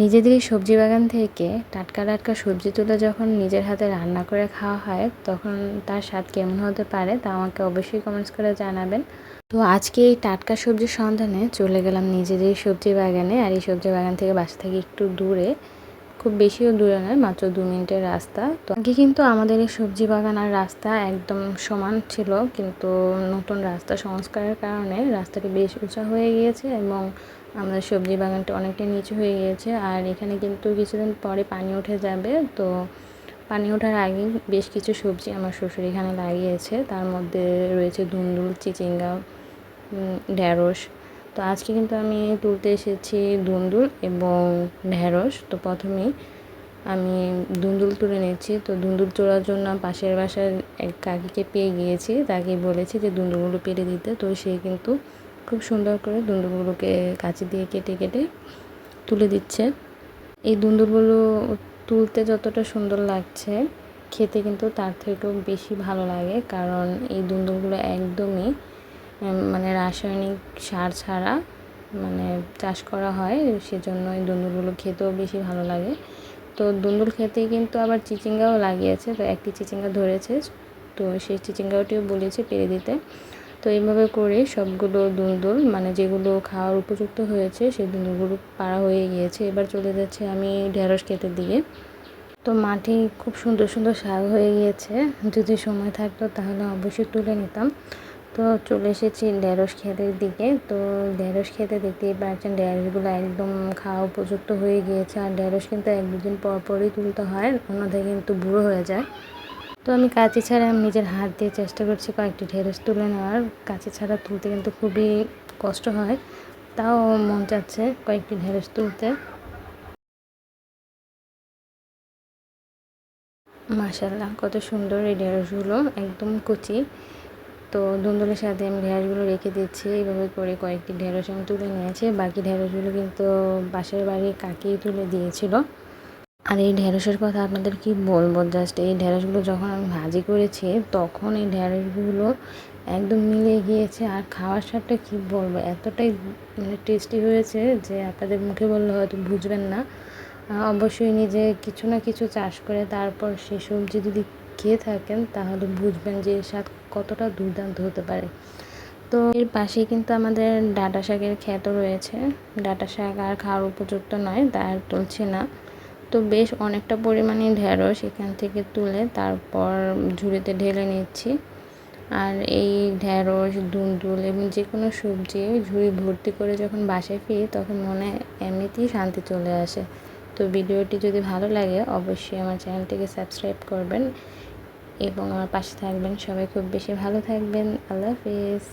নিজেদের সবজি বাগান থেকে টাটকা টাটকা সবজি তুলে যখন নিজের হাতে রান্না করে খাওয়া হয় তখন তার স্বাদ কেমন হতে পারে তা আমাকে অবশ্যই কমেন্টস করে জানাবেন। তো আজকে এই টাটকা সবজির সন্ধানে চলে গেলাম নিজেদের সবজি বাগানে। আর এই সবজি বাগান থেকে বাসা থেকে একটু দূরে, খুব বেশিও দূরে নয়, মাত্র 2 মিনিটের রাস্তা। তো আগে কিন্তু আমাদের এই সবজি বাগান আর রাস্তা একদম সমান ছিল, কিন্তু নতুন রাস্তা সংস্কারের কারণে রাস্তাটি বেশ উঁচা হয়ে গিয়েছে এবং আমাদের সবজি বাগানটা অনেকটা নিচু হয়ে গিয়েছে। আর এখানে কিন্তু কিছুদিন পরে পানি উঠে যাবে। তো পানি ওঠার আগে বেশ কিছু সবজি আমার শ্বশুর এখানে লাগিয়েছে, তার মধ্যে রয়েছে ধুন্দুল, চিচিঙ্গা, ঢ্যাঁড়স। তো আজকে কিন্তু আমি তুলতে এসেছি ধুন্দুল এবং ঢ্যাঁড়স। তো প্রথমেই আমি ধুন্দুল তুলে নিচ্ছি। তো ধুন্দুল তোলার জন্য পাশের বাসার এক কাকিকে পেয়ে গিয়েছি, তাকে বলেছি যে ধুন্দুলগুলো পেরে দিতে। তো সে কিন্তু খুব সুন্দর করে ধুন্দুলগুলোকে কাঁচি দিয়ে কেটে কেটে তুলে দিচ্ছে। এই ধুন্দুলগুলো তুলতে যতটা সুন্দর লাগছে, খেতে কিন্তু তার থেকেও বেশি ভালো লাগে, কারণ এই ধুন্দুলগুলো একদমই মানে রাসায়নিক সার ছাড়া মানে চাষ করা হয়, সেজন্য এই ধুন্দুলগুলো খেতেও বেশি ভালো লাগে। তো ধুন্দুল খেতে কিন্তু আবার চিচিঙ্গাও লাগিয়েছে, তো একটি চিচিঙ্গা ধরেছে, তো সেই চিচিঙ্গাটিও বলেছে পেরে দিতে। তো এইভাবে করে সবগুলো ধুন্দুল মানে যেগুলো খাওয়ার উপযুক্ত হয়েছে সেই ধুন্দুলগুলো পাড়া হয়ে গিয়েছে। এবার চলে যাচ্ছে আমি ঢেঁড়স ক্ষেতের দিকে। তো মাঠে খুব সুন্দর সুন্দর শাক হয়ে গিয়েছে, যদি সময় থাকতো তাহলে অবশ্যই তুলে নিতাম। তো চলে এসেছি ঢেঁড়স ক্ষেতের দিকে। তো ঢেঁড়স খেতে দেখতেই পাচ্ছেন ঢেঁড়সগুলো একদম খাওয়া উপযুক্ত হয়ে গিয়েছে। আর ঢেঁড়স কিন্তু 1-2 দিন পর পরই তুলতে হয়, অন্যথায় কিন্তু বুড়ো হয়ে যায়। তো আমি কাঁচি ছাড়া আমি নিজের হাত দিয়ে চেষ্টা করছি কয়েকটি ঢেঁড়স তুলে নেওয়ার। কাঁচি ছাড়া তুলতে কিন্তু খুবই কষ্ট হয়, তাও মন চাচ্ছে কয়েকটি ঢেঁড়স তুলতে। মাশাআল্লাহ, কত সুন্দর এই ঢেঁড়সগুলো, একদম কচি। তো ধুন্দুলের সাথে আমি ঢেঁড়সগুলো রেখে দিচ্ছি। এইভাবে করে কয়েকটি ঢেঁড়স আমি তুলে নিয়েছি। বাকি ঢেঁড়সগুলো কিন্তু পাশের বাড়ির কাকি তুলে দিয়েছিল। আর এই ঢেঁড়সের কথা আপনাদের কি বলবো, জাস্ট এই ঢেঁড়সগুলো যখন আমি ভাজি করেছি তখন এই ঢেঁড়সগুলো একদম মিলে গিয়েছে। আর খাওয়ার স্বাদটা কী বলবো, এতটাই মানে টেস্টি হয়েছে যে আপনাদের মুখে বললে হয়তো বুঝবেন না। অবশ্যই নিজে কিছু না কিছু চাষ করে তারপর সেই সবজি যদি খেয়ে থাকেন তাহলে বুঝবেন যে এর স্বাদ কতটা দুর্দান্ত হতে পারে। তো এর পাশেই কিন্তু আমাদের ডাঁটা শাকের ক্ষেতও রয়েছে। ডাঁটা শাক আর খাওয়ার উপযুক্ত নয়, তা আর তুলছি না। তো বেশ অনেকটা পরিমাণে ঢেঁড়স এখান থেকে তুলে তারপর ঝুড়িতে ঢেলে নিচ্ছি। আর এই ঢেঁড়স, ধুন্দুল এবং যে কোনো সবজি ঝুড়ি ভর্তি করে যখন বাসায় ফিরি তখন মনে এমনিতেই শান্তি চলে আসে। তো ভিডিওটি যদি ভালো লাগে অবশ্যই আমার চ্যানেলটিকে সাবস্ক্রাইব করবেন এবং আমার পাশে থাকবেন। সবাই খুব বেশি ভালো থাকবেন। আল্লাহ হাফিজ।